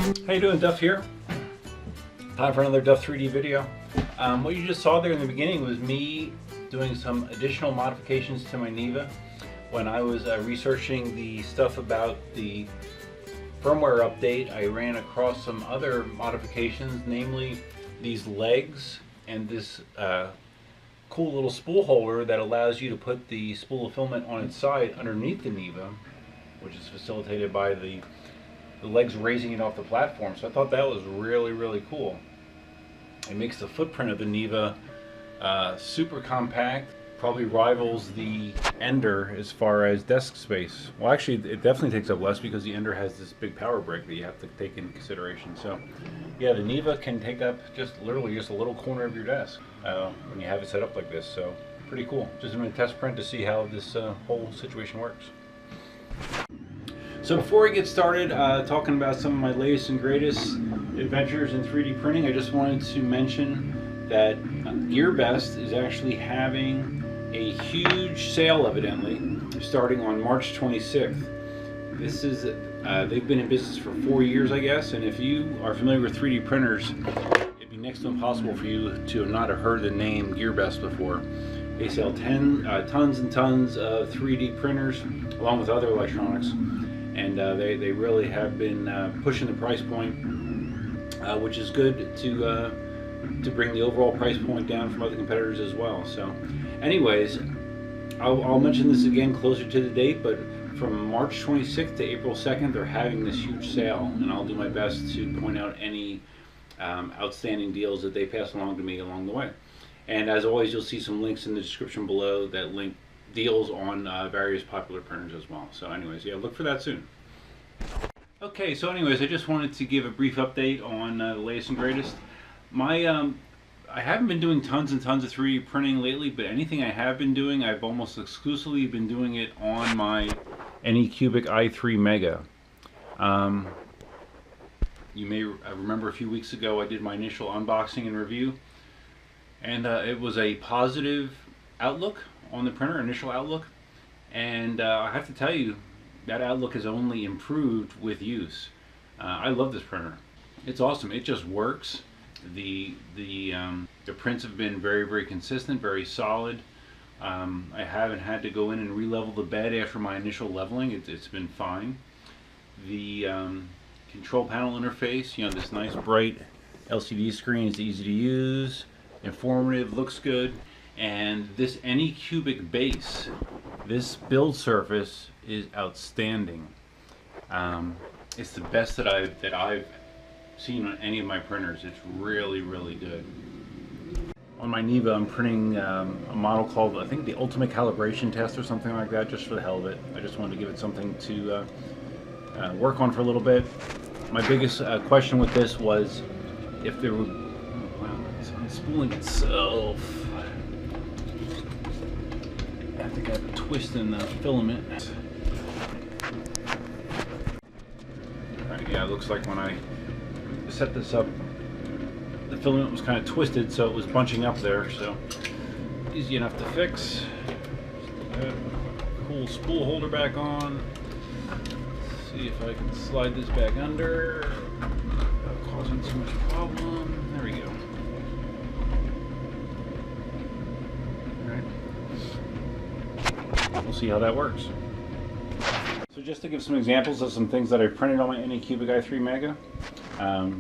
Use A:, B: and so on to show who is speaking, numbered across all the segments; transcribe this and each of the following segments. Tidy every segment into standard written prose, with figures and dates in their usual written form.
A: How you doing, Duff here? Time for another Duff 3D video. What you just saw there in the beginning was me doing some additional modifications to my Neva. When I was researching the stuff about the firmware update, I ran across some other modifications, namely these legs and this cool little spool holder that allows you to put the spool of filament on its side underneath the Neva, which is facilitated by the legs raising it off the platform. So I thought that was really cool. It makes the footprint of the Neva super compact, probably rivals the Ender as far as desk space. Well, actually it definitely takes up less because the Ender has this big power brick that you have to take into consideration. So yeah, the Neva can take up literally just a little corner of your desk when you have it set up like this. So pretty cool. Just doing a test print to see how this whole situation works. So before we get started talking about some of my latest and greatest adventures in 3D printing, I just wanted to mention that GearBest is actually having a huge sale, evidently, starting on March 26th. This is, they've been in business for 4 years, I guess, and if you are familiar with 3D printers, it'd be next to impossible for you to not have heard the name GearBest before. They sell tons and tons of 3D printers, along with other electronics. And they really have been pushing the price point, which is good to bring the overall price point down from other competitors as well. So anyways, I'll mention this again closer to the date, but from March 26th to April 2nd, they're having this huge sale, and I'll do my best to point out any outstanding deals that they pass along to me along the way. And as always, you'll see some links in the description below that link deals on various popular printers as well. So anyways, yeah, look for that soon. Okay, so anyways, I just wanted to give a brief update on the latest and greatest. I haven't been doing tons and tons of 3D printing lately, but anything I have been doing, I've almost exclusively been doing it on my Anycubic i3 Mega. You may remember a few weeks ago I did my initial unboxing and review, and it was a positive outlook on the printer, initial outlook, and I have to tell you that outlook has only improved with use. I love this printer. It's awesome. It just works. The prints have been very consistent, very solid. I haven't had to go in and re-level the bed after my initial leveling. It's been fine. The control panel interface, you know, this nice bright LCD screen is easy to use, informative, looks good. And this Anycubic base, this build surface is outstanding. It's the best that I've seen on any of my printers. It's really good. On my Neva, I'm printing a model called, I think, the Ultimate Calibration Test or something like that, just for the hell of it. I just wanted to give it something to work on for a little bit. My biggest question with this was if there were, oh, wow, it's unspooling itself. I think I have a twist in the filament. Alright, yeah, it looks like when I set this up, the filament was kind of twisted, so it was bunching up there, so easy enough to fix. Cool spool holder back on. Let's see if I can slide this back under without causing too much problem. There we go. We'll see how that works. So just to give some examples of some things that I've printed on my Anycubic i3 Mega.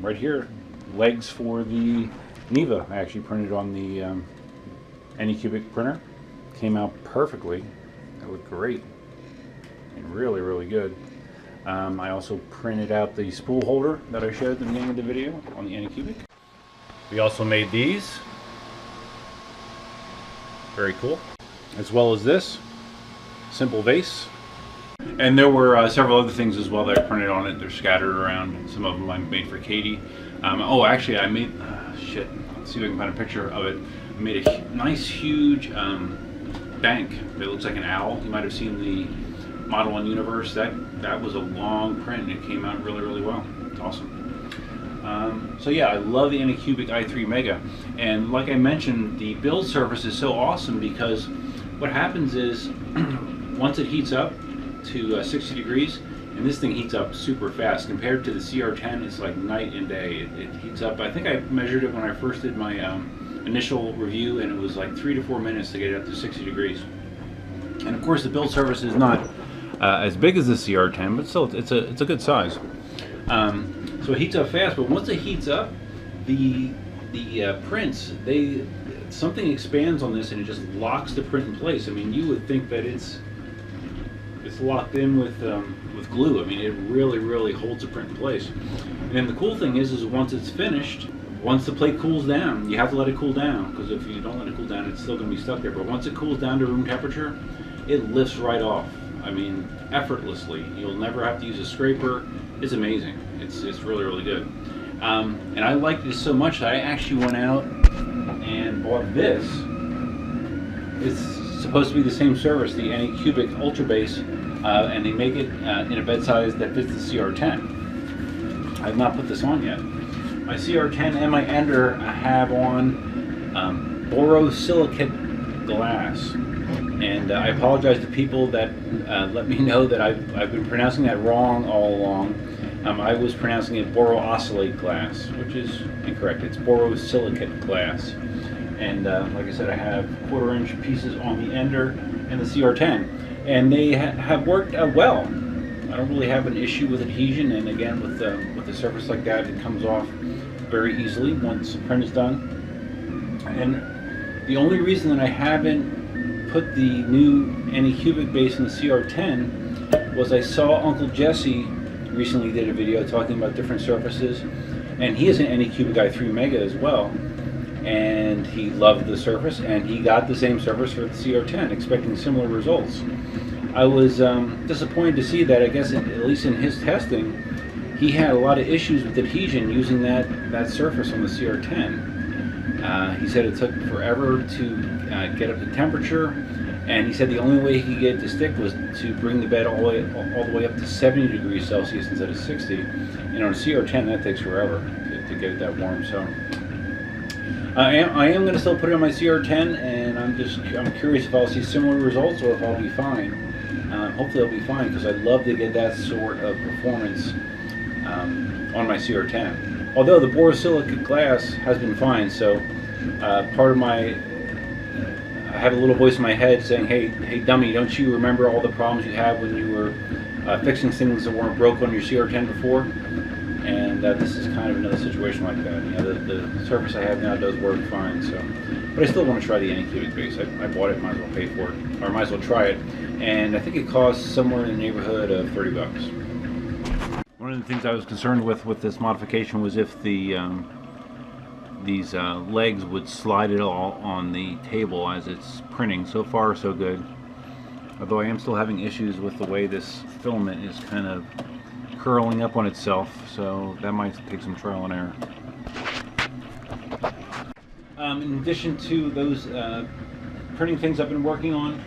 A: Right here, legs for the Neva. I actually printed on the Anycubic printer. Came out perfectly. It looked great and really good. I also printed out the spool holder that I showed at the beginning of the video on the Anycubic. We also made these. Very cool. As well as this simple vase. And there were several other things as well that I printed on it. They're scattered around. Some of them I made for Katie. Oh, actually I made, shit, let's see if I can find a picture of it. I made a nice huge bank that looks like an owl. You might have seen the model on Universe. That was a long print and it came out really well. It's awesome. So yeah, I love the Anycubic i3 Mega. And like I mentioned, the build surface is so awesome because what happens is once it heats up to 60 degrees, and this thing heats up super fast. Compared to the CR10, it's like night and day. It heats up. I think I measured it when I first did my initial review, and it was like 3 to 4 minutes to get it up to 60 degrees. And of course, the build surface is not as big as the CR10, but still, it's a good size. So it heats up fast, but once it heats up, the prints, something expands on this and it just locks the print in place. I mean, you would think that it's locked in with glue. I mean, it really holds the print in place. And then the cool thing is once it's finished, once the plate cools down, you have to let it cool down, because if you don't let it cool down, it's still going to be stuck there. But once it cools down to room temperature, it lifts right off. I mean, effortlessly. You'll never have to use a scraper. It's amazing. It's really good. And I liked this so much that I actually went out and bought this. It's supposed to be the same surface, the Anycubic Ultra Base, and they make it in a bed size that fits the CR10. I have not put this on yet. My CR10 and my Ender have on borosilicate glass. And I apologize to people that let me know that I've been pronouncing that wrong all along. I was pronouncing it borooscillate glass, which is incorrect. It's borosilicate glass. And like I said, I have 1/4 inch pieces on the Ender and the CR10. And they have worked well. I don't really have an issue with adhesion, and again, with a surface like that, it comes off very easily once the print is done. And the only reason that I haven't put the new Anycubic base in the CR10 was I saw Uncle Jesse recently did a video talking about different surfaces, and he has an Anycubic i3 Mega as well, and he loved the surface, and he got the same surface for the CR10, expecting similar results. I was disappointed to see that, I guess, at least in his testing, he had a lot of issues with adhesion using that surface on the CR10. He said it took forever to get up to temperature, and he said the only way he could get it to stick was to bring the bed all the way up to 70 degrees Celsius instead of 60. And on a CR10, that takes forever to get it that warm. So I am going to still put it on my CR10, and I'm curious if I'll see similar results or if I'll be fine. Hopefully I'll be fine, because I'd love to get that sort of performance on my CR10. Although the borosilicate glass has been fine, so part of my I have a little voice in my head saying, hey dummy, don't you remember all the problems you had when you were fixing things that weren't broke on your CR10 before? And this is kind of another situation like that. You know, the surface I have now does work fine, so. But I still want to try the Anycubic base. I bought it, might as well pay for it, or might as well try it. And I think it costs somewhere in the neighborhood of 30 bucks. One of the things I was concerned with this modification was if these legs would slide it all on the table as it's printing. So far, so good. Although I am still having issues with the way this filament is kind of curling up on itself, so that might take some trial and error. In addition to those printing things I've been working on,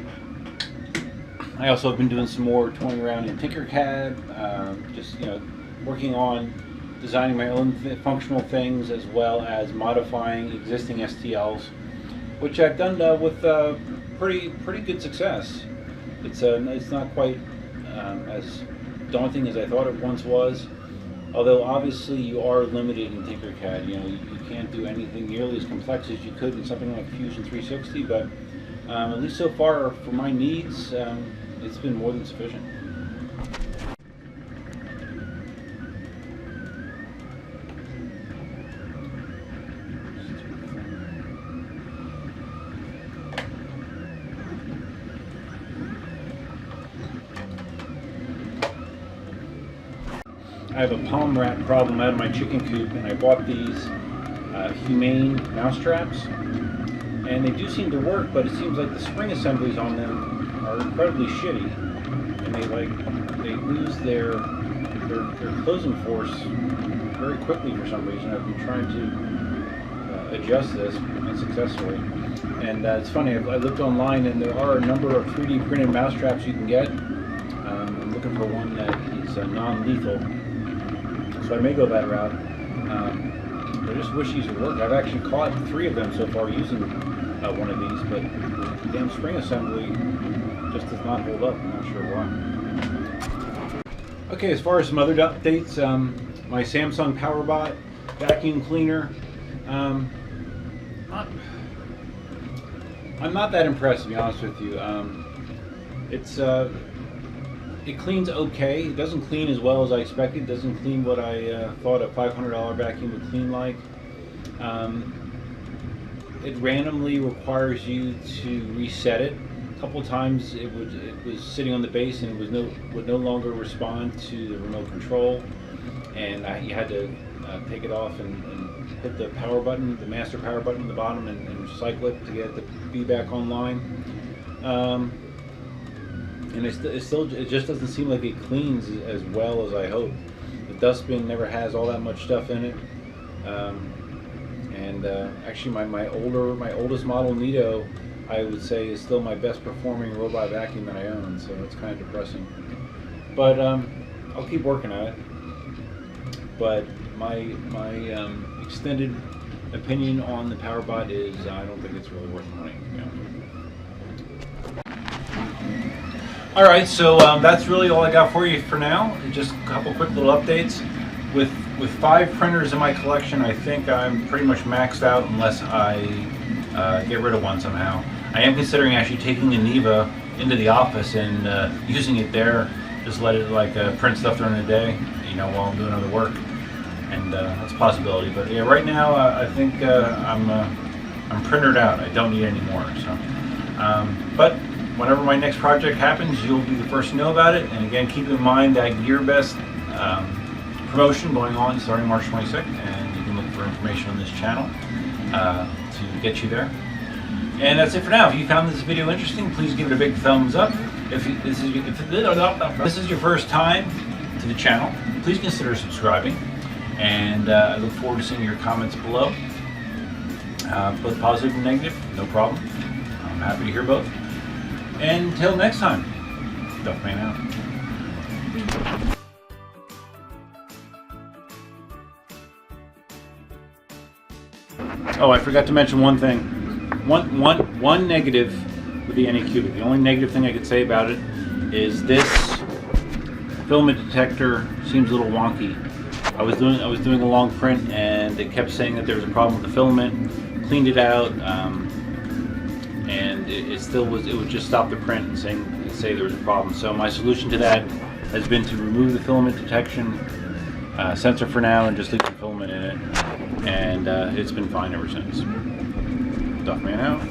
A: I also have been doing some more toying around in Tinkercad, just working on designing my own functional things, as well as modifying existing STLs, which I've done with pretty good success. It's not quite as daunting as I thought it once was, although obviously you are limited in Tinkercad. You can't do anything nearly as complex as you could in something like Fusion 360, but at least so far for my needs, it's been more than sufficient. I have a palm rat problem out of my chicken coop, and I bought these humane mouse traps, and they do seem to work, but it seems like the spring assemblies on them are incredibly shitty, and they lose their closing force very quickly for some reason. I've been trying to adjust this unsuccessfully, and it's funny, I looked online and there are a number of 3D printed mouse traps you can get. I'm looking for one that is non-lethal, so I may go that route. I just wish these would work. I've actually caught 3 of them so far using one of these, but the damn spring assembly just does not hold up. I'm not sure why. Okay, as far as some other updates, my Samsung PowerBot vacuum cleaner. I'm not that impressed, to be honest with you. It cleans okay. It doesn't clean as well as I expected. It doesn't clean what I thought a $500 vacuum would clean like. It randomly requires you to reset it. A couple of times it was sitting on the base and it would no longer respond to the remote control, and you had to take it off and hit the power button, the master power button at the bottom, and cycle it to get it to be back online. And it just doesn't seem like it cleans as well as I hope. The dustbin never has all that much stuff in it. Actually, my oldest model Nito, I would say, is still my best performing robot vacuum that I own. So it's kind of depressing. But I'll keep working on it. But my extended opinion on the PowerBot is I don't think it's really worth the money, to be honest with you. All right, so that's really all I got for you for now. Just a couple quick little updates. With 5 printers in my collection, I think I'm pretty much maxed out unless I get rid of one somehow. I am considering actually taking the Neva into the office and using it there. Just let it print stuff during the day, while I'm doing other work, and that's a possibility. But yeah, right now I think I'm printered out. I don't need any more. So, but whenever my next project happens, you'll be the first to know about it. And again, keep in mind that GearBest promotion going on starting March 26th, and you can look for information on this channel to get you there. And that's it for now. If you found this video interesting, please give it a big thumbs up. If this is your first time to the channel, please consider subscribing. And I look forward to seeing your comments below, both positive and negative, no problem. I'm happy to hear both. And until next time, Duffman out. Oh, I forgot to mention one thing. One negative with the Anycubic. The only negative thing I could say about it is this filament detector seems a little wonky. I was doing a long print and it kept saying that there was a problem with the filament. Cleaned it out, and it would just stop the print and say there was a problem. So my solution to that has been to remove the filament detection sensor for now and just leave the filament in it, and it's been fine ever since. Duffman out.